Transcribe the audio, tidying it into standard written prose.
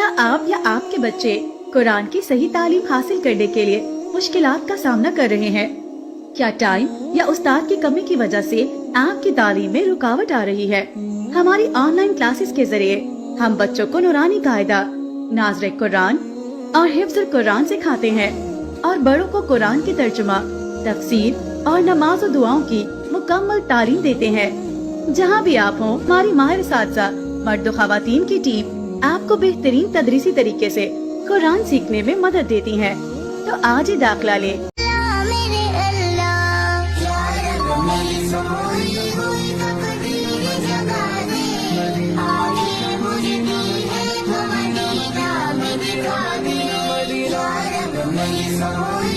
کیا آپ یا آپ کے بچے قرآن کی صحیح تعلیم حاصل کرنے کے لیے مشکلات کا سامنا کر رہے ہیں؟ کیا ٹائم یا استاد کی کمی کی وجہ سے آپ کی تعلیم میں رکاوٹ آ رہی ہے؟ ہماری آن لائن کلاسز کے ذریعے ہم بچوں کو نورانی قاعدہ، ناظر قرآن اور حفظ القرآن سکھاتے ہیں اور بڑوں کو قرآن کی ترجمہ، تفسیر اور نماز و دعاؤں کی مکمل تعلیم دیتے ہیں۔ جہاں بھی آپ ہوں، ہماری ماہر اساتذہ مرد و خواتین کی ٹیم آپ کو بہترین تدریسی طریقے سے قرآن سیکھنے میں مدد دیتی ہیں۔ تو آج ہی داخلہ لیں۔ مدینہ